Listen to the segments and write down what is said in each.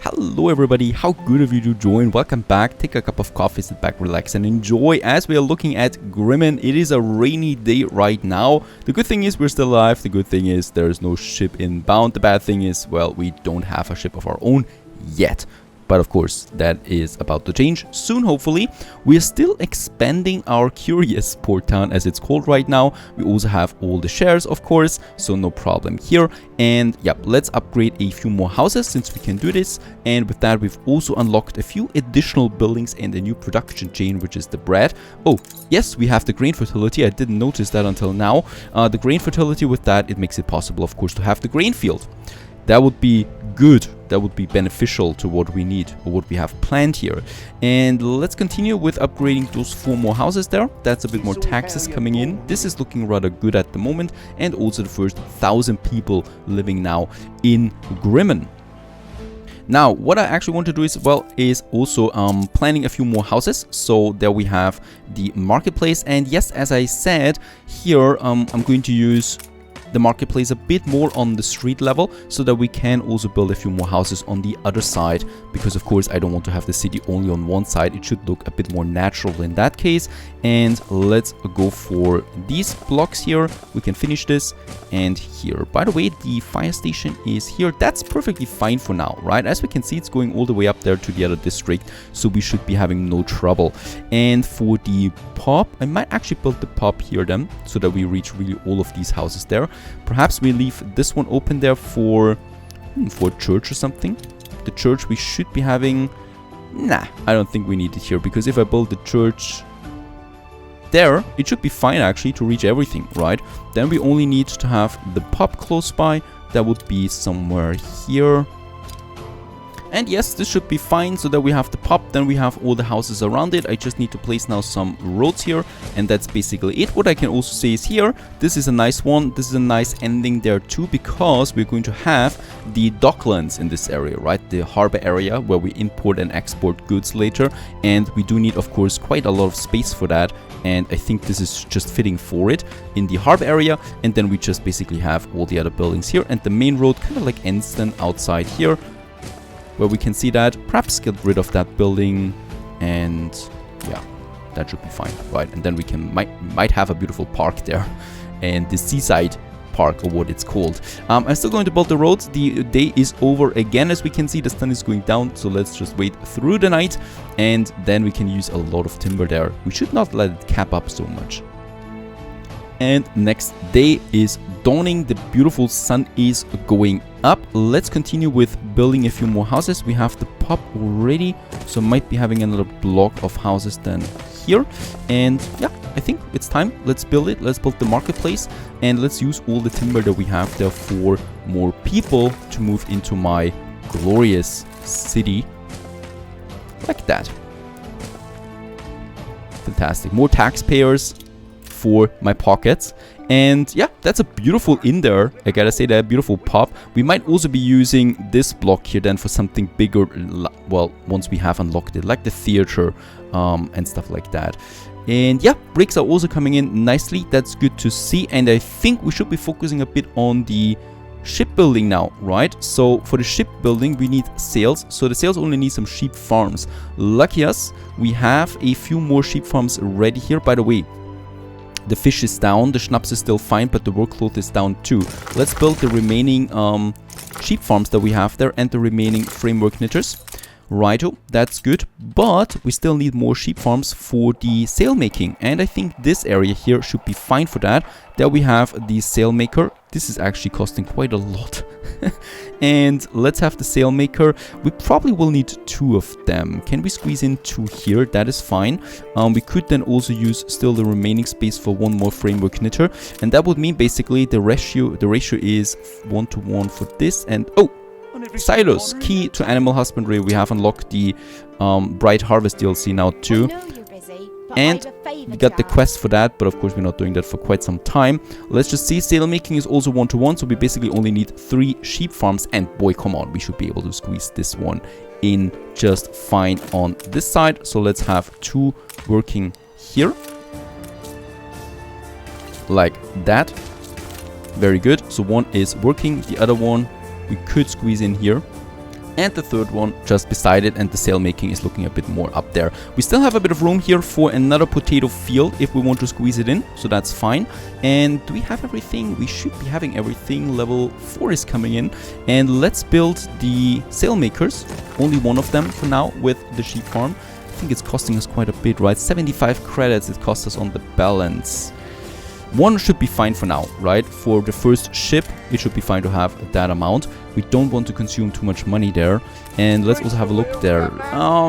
Hello everybody, how good of you to join. Welcome back. Take a cup of coffee, sit back, relax and enjoy as we are looking at Grimmen. It is a rainy day right now. The good thing is we're still alive. The good thing is there's no ship inbound. The bad thing is, well, we don't have a ship of our own yet. But of course, that is about to change soon, hopefully. We are still expanding our curious port town, as it's called right now. We also have all the shares, of course, so no problem here. And yep, let's upgrade a few more houses since we can do this. And with that, we've also unlocked a few additional buildings and a new production chain, which is the bread. Oh, yes, we have the grain fertility. I didn't notice that until now. The grain fertility, with that, it makes it possible, of course, to have the grain field. That would be good. That would be beneficial to what we need or what we have planned here. And let's continue with upgrading those 4 more houses there. That's a bit more taxes coming in. This is looking rather good at the moment. And also the first 1,000 people living now in Grimmen. Now, what I actually want to do is also planning a few more houses. So there we have the marketplace. And yes, as I said, here I'm going to use the marketplace a bit more on the street level so that we can also build a few more houses on the other side, because of course I don't want to have the city only on one side. It should look a bit more natural in that case. And let's go for these blocks here. We can finish this. And here, by the way, the fire station is here. That's perfectly fine for now, right? As we can see, it's going all the way up there to the other district, so we should be having no trouble. And for the pub, I might actually build the pub here then, so that we reach really all of these houses there. Perhaps we leave this one open there for a church or something. The church we should be having... Nah, I don't think we need it here, because if I build the church there, it should be fine actually to reach everything, right? Then we only need to have the pub close by. That would be somewhere here. And yes, this should be fine, so that we have the pub, then we have all the houses around it. I just need to place now some roads here, and that's basically it. What I can also say is here, this is a nice one. This is a nice ending there too, because we're going to have the docklands in this area, right? The harbor area where we import and export goods later. And we do need, of course, quite a lot of space for that. And I think this is just fitting for it in the harbor area. And then we just basically have all the other buildings here. And the main road kind of like ends then outside here, where we can see that. Perhaps get rid of that building, and yeah, that should be fine, right? And then we can might have a beautiful park there, and the seaside park, or what it's called. I'm still going to build the roads. The day is over again. As we can see, the sun is going down, so let's just wait through the night, and then we can use a lot of timber there. We should not let it cap up so much. And next day is dawning. The beautiful sun is going up. Let's continue with building a few more houses. We have the pub already, so might be having another block of houses then here. And yeah, I think it's time. Let's build it. Let's build the marketplace, and let's use all the timber that we have there for more people to move into my glorious city. Like that. Fantastic. More taxpayers for my pockets. And yeah, that's a beautiful inn there. I gotta say, that beautiful pub. We might also be using this block here then for something bigger, well, once we have unlocked it, like the theater and stuff like that. And yeah, bricks are also coming in nicely. That's good to see. And I think we should be focusing a bit on the shipbuilding now, right? So for the shipbuilding, we need sails. So the sails only need some sheep farms. Lucky us, we have a few more sheep farms ready here. By the way, the fish is down, the schnapps is still fine, but the work cloth is down too. Let's build the remaining sheep farms that we have there, and the remaining framework knitters. Righto, that's good, but we still need more sheep farms for the sail making, and I think this area here should be fine for that. There we have the sail maker. This is actually costing quite a lot. And let's have the sail maker. We probably will need 2 of them. Can we squeeze in 2 here? That is fine. We could then also use still the remaining space for 1 more framework knitter, and that would mean basically the ratio is 1:1 for this. And oh, silos, key to animal husbandry. We have unlocked the Bright Harvest DLC now too. And we got the quest for that, but of course we're not doing that for quite some time. Let's just see, sail making is also 1:1, so we basically only need 3 sheep farms. And boy, come on, we should be able to squeeze this one in just fine on this side. So let's have 2 working here. Like that. Very good. So one is working, the other one we could squeeze in here. and the third one just beside it, and the sail making is looking a bit more up there. We still have a bit of room here for another potato field if we want to squeeze it in, so that's fine. And do we have everything? We should be having everything. Level 4 is coming in, and let's build the sail makers, only one of them for now, with the sheep farm. I think it's costing us quite a bit, right? 75 credits it costs us on the balance. One should be fine for now, right? For the first ship, it should be fine to have that amount. We don't want to consume too much money there. And let's also have a look there.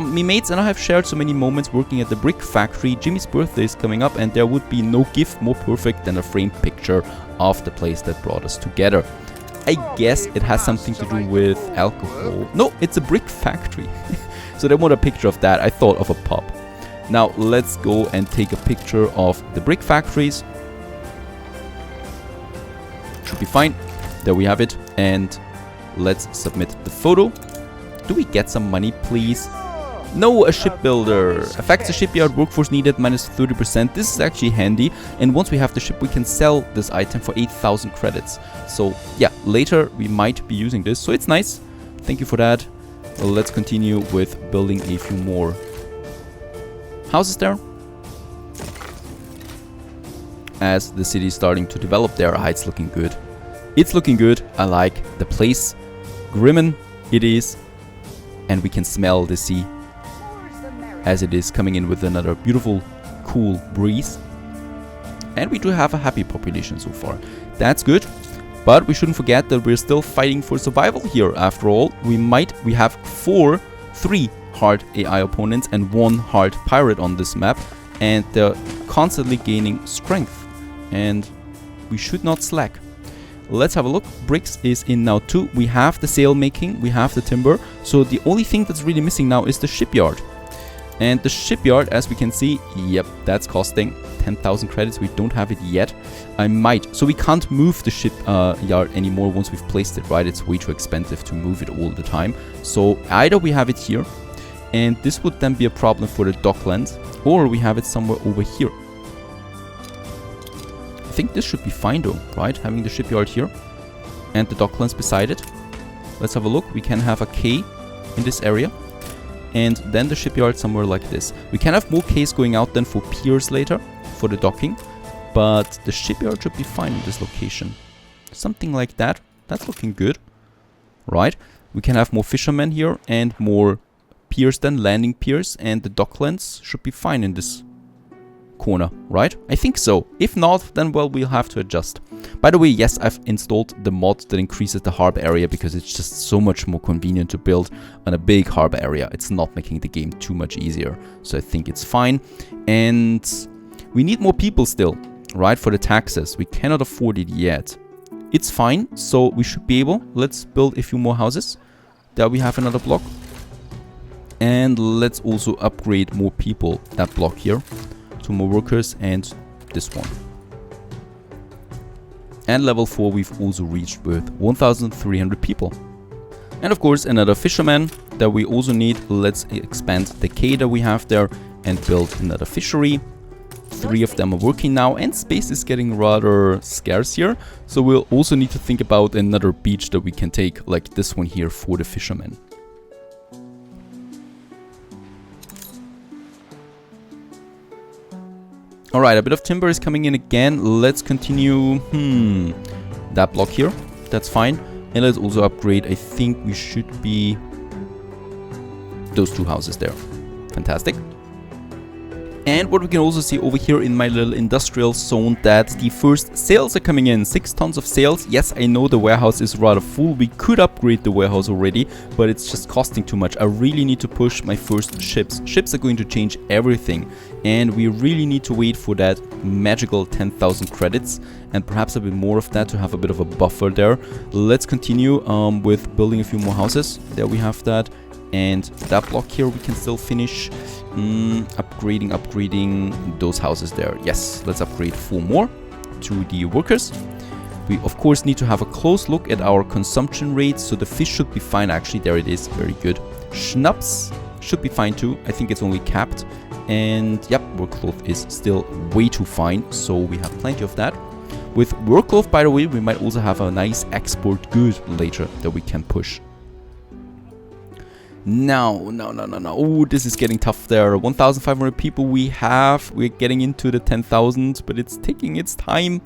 Me mates and I have shared so many moments working at the brick factory. Jimmy's birthday is coming up, and there would be no gift more perfect than a framed picture of the place that brought us together. I guess it has something to do with alcohol. No, it's a brick factory. So they want a picture of that. I thought of a pub. Now let's go and take a picture of the brick factories. Should be fine. There we have it. And let's submit the photo. Do we get some money, please? No, a shipbuilder. Affects the shipyard workforce needed minus 30%. This is actually handy. And once we have the ship, we can sell this item for 8,000 credits. So yeah, later we might be using this. So it's nice. Thank you for that. Let's continue with building a few more houses there. As the city is starting to develop there. It's looking good. It's looking good. I like the place. Grimmen it is. And we can smell the sea as it is coming in with another beautiful, cool breeze. And we do have a happy population so far. That's good. But we shouldn't forget that we're still fighting for survival here. After all, we have 3 hard AI opponents and 1 hard pirate on this map. And they're constantly gaining strength. And we should not slack. Let's have a look. Bricks is in now too. We have the sail making, we have the timber. So the only thing that's really missing now is the shipyard. And the shipyard, as we can see, yep, that's costing 10,000 credits. We don't have it yet. I might. So we can't move the shipyard anymore once we've placed it, right? It's way too expensive to move it all the time. So either we have it here, and this would then be a problem for the docklands, or we have it somewhere over here. I think this should be fine though, right? Having the shipyard here and the docklands beside it. Let's have a look. We can have a K in this area and then the shipyard somewhere like this. We can have more Ks going out then for piers later for the docking, but the shipyard should be fine in this location. Something like that. That's looking good, right? We can have more fishermen here and more piers then, landing piers, and the docklands should be fine in this corner, right? I think so. If not, then well, we'll have to adjust. By the way, yes, I've installed the mod that increases the harbor area because it's just so much more convenient to build on a big harbor area. It's not making the game too much easier, so I think it's fine. And we need more people still, right, for the taxes. We cannot afford it yet. It's fine, so we should be able. Let's build a few more houses. There we have another block. And let's also upgrade more people, that block here. 2 more workers and this one. And level 4 we've also reached with 1,300 people. And of course another fisherman that we also need. Let's expand the K that we have there and build another fishery. 3 of them are working now and space is getting rather scarce here. So we'll also need to think about another beach that we can take, like this one here for the fishermen. Alright, a bit of timber is coming in again. Let's continue. That block here. That's fine. And let's also upgrade. I think we should be those 2 houses there. Fantastic. And what we can also see over here in my little industrial zone, that the first sales are coming in. 6 tons of sales. Yes, I know the warehouse is rather full. We could upgrade the warehouse already, but it's just costing too much. I really need to push my first ships. Ships are going to change everything. And we really need to wait for that magical 10,000 credits. And perhaps a bit more of that to have a bit of a buffer there. Let's continue with building a few more houses. There we have that. And that block here we can still finish. Upgrading those houses there. Yes, let's upgrade 4 more to the workers. We of course need to have a close look at our consumption rates. So the fish should be fine actually. There it is, very good. Schnapps should be fine too. I think it's only capped. And yep, work cloth is still way too fine. So we have plenty of that. With work cloth, by the way, we might also have a nice export good later that we can push. No. Oh, this is getting tough there. 1,500 people we have. We're getting into the 10,000, but it's taking its time.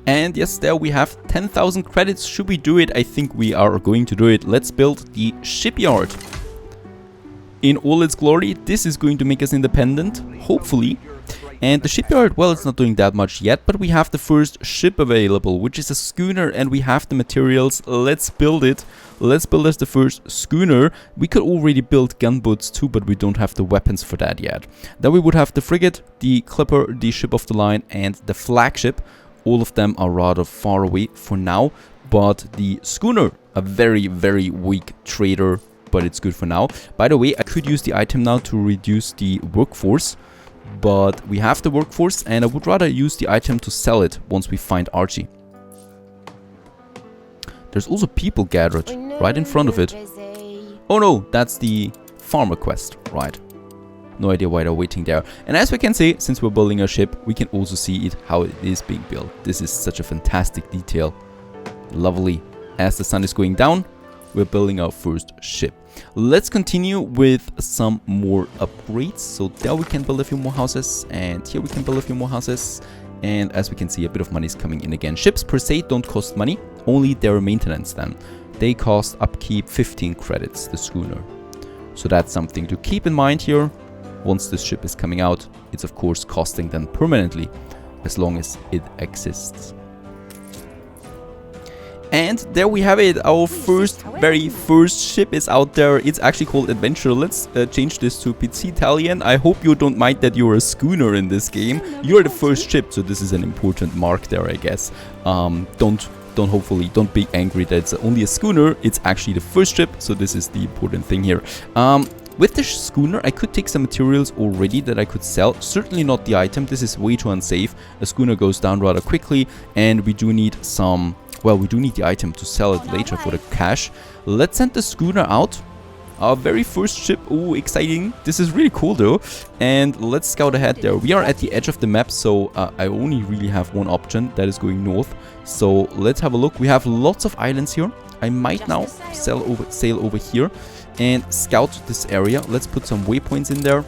And yes, there we have 10,000 credits. Should we do it? I think we are going to do it. Let's build the shipyard. In all its glory, this is going to make us independent, hopefully. And the shipyard, well, it's not doing that much yet, but we have the first ship available, which is a schooner, and we have the materials. Let's build it. Let's build us the first schooner. We could already build gunboats too, but we don't have the weapons for that yet. Then we would have the frigate, the clipper, the ship of the line, and the flagship. All of them are rather far away for now, but the schooner, a very, very weak trader, but it's good for now. By the way, I could use the item now to reduce the workforce, but we have the workforce, and I would rather use the item to sell it once we find Archie. There's also people gathered right in front of it. Oh no, that's the farmer quest, right? No idea why they're waiting there. And as we can see, since we're building a ship, we can also see it how it is being built. This is such a fantastic detail. Lovely. As the sun is going down, we're building our first ship. Let's continue with some more upgrades. So there we can build a few more houses, and here we can build a few more houses. And as we can see, a bit of money is coming in again. Ships per se don't cost money, only their maintenance then. They cost upkeep 15 credits, the schooner. So that's something to keep in mind here. Once this ship is coming out, it's of course costing them permanently, as long as it exists. And there we have it, our very first ship is out there. It's actually called Adventure. Let's change this to PC Italian. I hope you don't mind that you're a schooner in this game. You're the first ship, so this is an important mark there, I guess. Don't be angry that it's only a schooner. It's actually the first ship, so this is the important thing here. With the schooner, I could take some materials already that I could sell. Certainly not the item. This is way too unsafe. A schooner goes down rather quickly, and we do need some... Well, we do need the item to sell it later for the cash. Let's send the schooner out. Our very first ship. Oh, exciting. This is really cool though. And let's scout ahead there. We are at the edge of the map, so I only really have one option. That is going north. So let's have a look. We have lots of islands here. I might now sail over here and scout this area. Let's put some waypoints in there.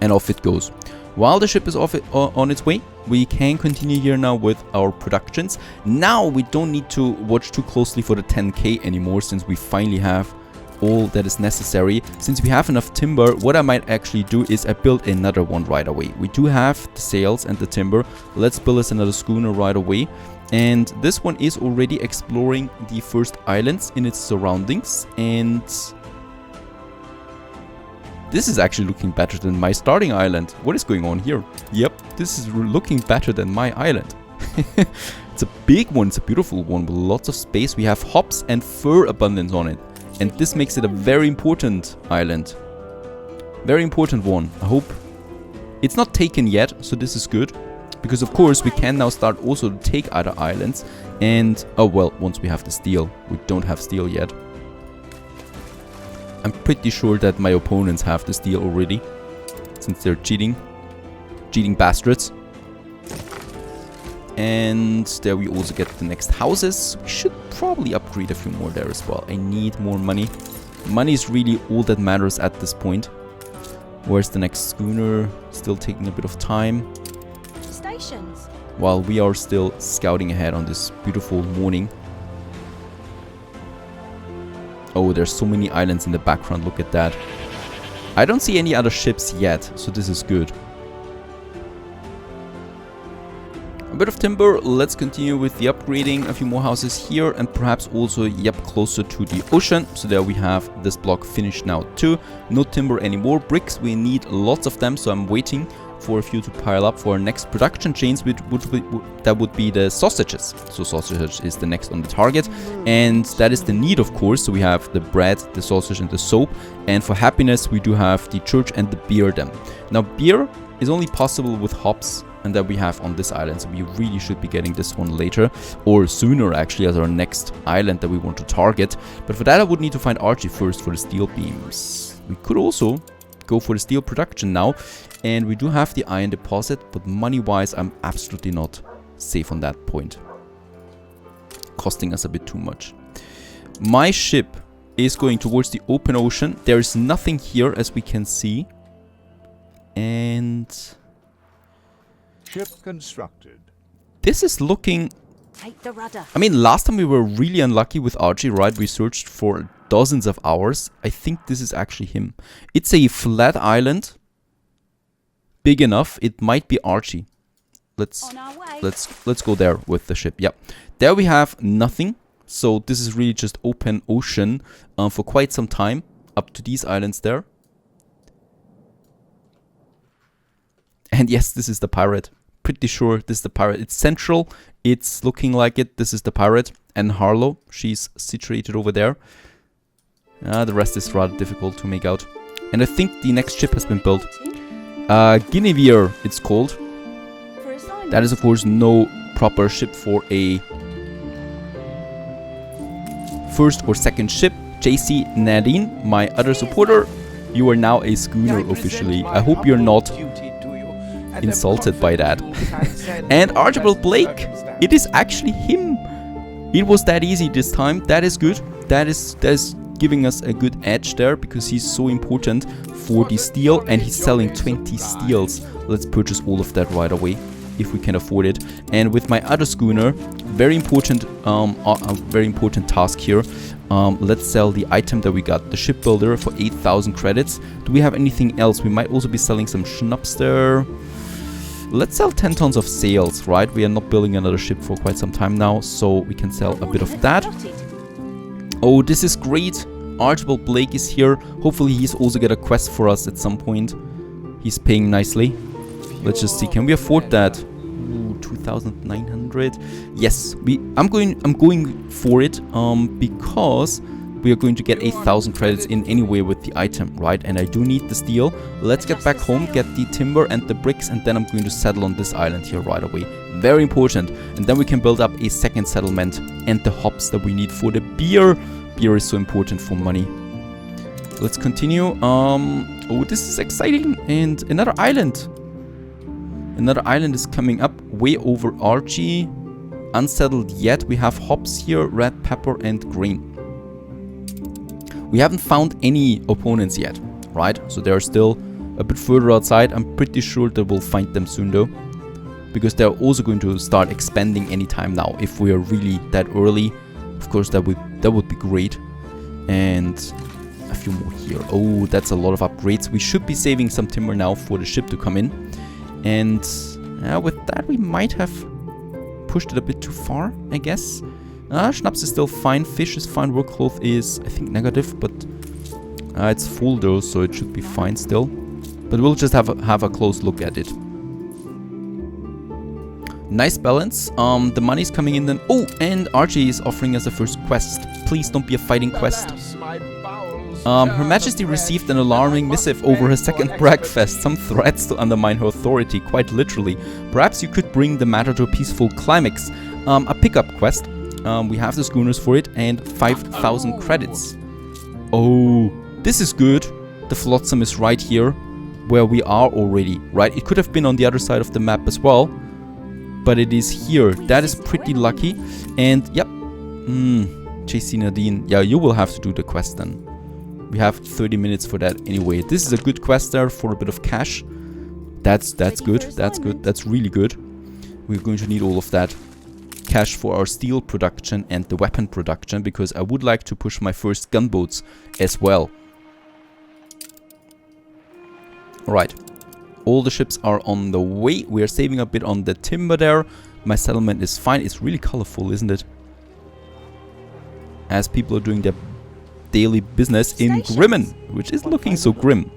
And off it goes. While the ship is on its way, we can continue here now with our productions. Now we don't need to watch too closely for the 10k anymore, since we finally have all that is necessary. Since we have enough timber, what I might actually do is I build another one right away. We do have the sails and the timber. Let's build us another schooner right away. And this one is already exploring the first islands in its surroundings, and this is actually looking better than my starting island. What is going on here? Yep, this is looking better than my island. It's a big one, it's a beautiful one with lots of space. We have hops and fur abundance on it. And this makes it a very important island. Very important one. I hope it's not taken yet, so this is good. Because of course we can now start also to take other islands. And, oh well, once we have the steel. We don't have steel yet. I'm pretty sure that my opponents have the steel already, since they're cheating bastards. And there we also get the next houses. We should probably upgrade a few more there as well. I need more money. Money is really all that matters at this point. Where's the next schooner? Still taking a bit of time. Stations. While we are still scouting ahead on this beautiful morning. Oh, there's so many islands in the background, look at that. I don't see any other ships yet, so this is good. A bit of timber, let's continue with the upgrading. A few more houses here, and perhaps also, yep, closer to the ocean. So there we have this block finished now too. No timber anymore. Bricks, we need lots of them, so I'm waiting for a few to pile up for our next production chains, which that would be the sausages. So sausage is the next on the target, and that is the need, of course. So we have the bread, the sausage, and the soap. And for happiness, we do have the church and the beer then. Now beer is only possible with hops, and that we have on this island, so we really should be getting this one later, or sooner actually, as our next island that we want to target. But for that I would need to find Archie first for the steel beams. We could also go for the steel production now, and we do have the iron deposit, but money wise I'm absolutely not safe on that point. Costing us a bit too much. My ship is going towards the open ocean. There is nothing here, as we can see. And ship constructed. This is looking... Take the rudder. I mean, last time we were really unlucky with Archie, right? We searched for dozens of hours. I think this is actually him. It's a flat island. Big enough. It might be Archie. Let's go there with the ship. Yep. There we have nothing. So this is really just open ocean for quite some time. Up to these islands there. And yes, this is the pirate. Pretty sure this is the pirate. It's central. It's looking like it. This is the pirate. And Harlow. She's situated over there. The rest is rather difficult to make out. And I think the next ship has been built. Guinevere, it's called. That is, of course, no proper ship for a first or second ship. JC Nadine, my other supporter, you are now a schooner officially. I hope you're not insulted by that. And Archibald Blake, it is actually him. It was that easy this time. That is good. That is giving us a good edge there because he's so important for the steel, and he's selling 20 steels. Let's purchase all of that right away if we can afford it. And with my other schooner, very important task here. Let's sell the item that we got, the shipbuilder, for 8,000 credits. Do we have anything else? We might also be selling some schnapps there. Let's sell 10 tons of sails, right? We are not building another ship for quite some time now, so we can sell a bit of that. Oh, this is great. Archibald Blake is here. Hopefully he's also get a quest for us at some point. He's paying nicely. Let's just see. Can we afford that? Ooh, 2,900. Yes, I'm going for it because we are going to get 8,000 credits in anyway with the item, right? And I do need the steel. Let's get back home, get the timber and the bricks, and then I'm going to settle on this island here right away. Very important. And then we can build up a second settlement and the hops that we need for the beer. Beer is so important for money. Let's continue. Oh, this is exciting. And another island. Another island is coming up way over Archie. Unsettled yet. We have hops here, red pepper and grain. We haven't found any opponents yet, right? So they're still a bit further outside. I'm pretty sure that we'll find them soon though. Because they're also going to start expanding anytime now. If we are really that early, of course that would be great. And a few more here. Oh, that's a lot of upgrades. We should be saving some timber now for the ship to come in. And with that we might have pushed it a bit too far, I guess. Schnapps is still fine, fish is fine, work cloth is, I think, negative, but it's full though, so it should be fine still. But we'll just have a close look at it. Nice balance. The money's coming in then. Oh, and Archie is offering us a first quest. Please don't be a fighting quest. Her Majesty received an alarming missive over her second breakfast. Some threats to undermine her authority, quite literally. Perhaps you could bring the matter to a peaceful climax. A pickup quest. We have the schooners for it, and 5,000 credits. Oh, this is good. The flotsam is right here, where we are already, right? It could have been on the other side of the map as well, but it is here. That is pretty lucky. And, yep. JC Nadine. Yeah, you will have to do the quest then. We have 30 minutes for that anyway. This is a good quest there for a bit of cash. That's good. That's good. That's really good. We're going to need all of that cash for our steel production and the weapon production, because I would like to push my first gunboats as well. Alright. All the ships are on the way. We are saving a bit on the timber there. My settlement is fine. It's really colorful, isn't it? As people are doing their daily business in Grimmen, which is looking so grim.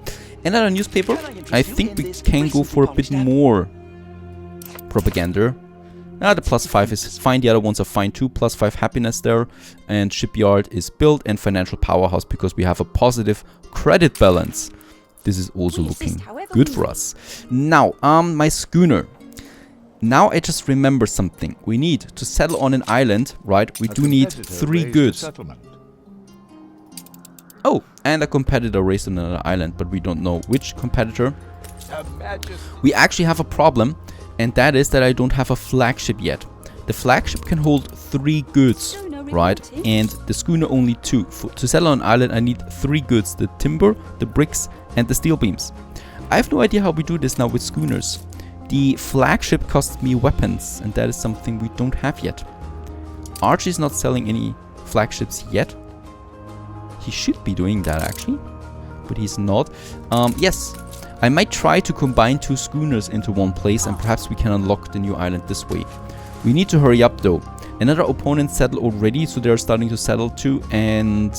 Another newspaper. I think we can go for a bit more propaganda. The +5 is fine. The other ones are fine too. +5 happiness there. And shipyard is built, and financial powerhouse because we have a positive credit balance. This is also looking good for us. Now, my schooner. Now I just remember something. We need to settle on an island, right? We do need 3 goods. Oh, and a competitor raised on another island, but we don't know which competitor. We actually have a problem, and that is that I don't have a flagship yet. The flagship can hold 3 goods. right? And the schooner only 2. To settle on an island, I need 3 goods: the timber, the bricks, and the steel beams. I have no idea how we do this now with schooners. The flagship costs me weapons, and that is something we don't have yet. Archie's not selling any flagships yet. He should be doing that actually, but he's not. Yes, I might try to combine 2 schooners into one place, and perhaps we can unlock the new island this way. We need to hurry up though. Another opponent settled already, so they're starting to settle too, and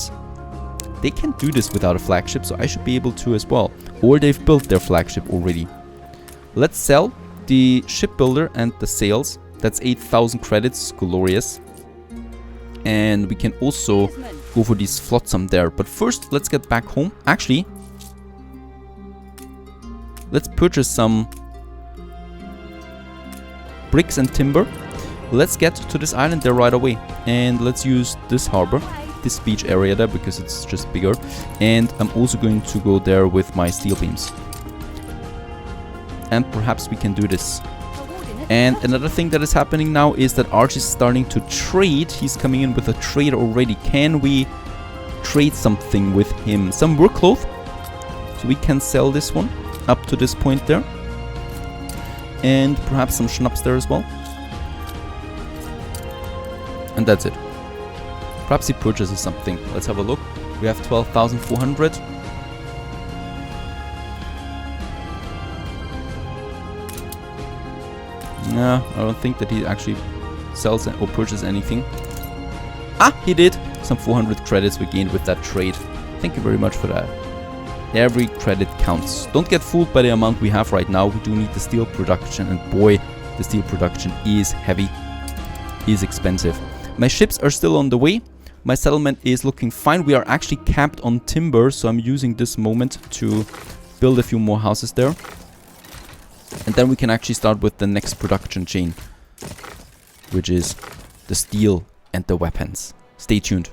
they can't do this without a flagship, so I should be able to as well. Or they've built their flagship already. Let's sell the shipbuilder and the sails. That's 8,000 credits, glorious. And we can also go for these flotsam there. But first, let's get back home. Actually, let's purchase some bricks and timber. Let's get to this island there right away. And let's use this harbor, this beach area there, because it's just bigger. And I'm also going to go there with my steel beams. And perhaps we can do this. And another thing that is happening now is that Arch is starting to trade. He's coming in with a trade already. Can we trade something with him? Some work cloth. So we can sell this one up to this point there. And perhaps some schnapps there as well. And that's it. Perhaps he purchases something. Let's have a look. We have 12,400. No, I don't think that he actually sells or purchases anything. Ah, he did! Some 400 credits we gained with that trade. Thank you very much for that. Every credit counts. Don't get fooled by the amount we have right now. We do need the steel production, and boy, the steel production is heavy. Is expensive. My ships are still on the way. My settlement is looking fine. We are actually capped on timber, so I'm using this moment to build a few more houses there. And then we can actually start with the next production chain, which is the steel and the weapons. Stay tuned.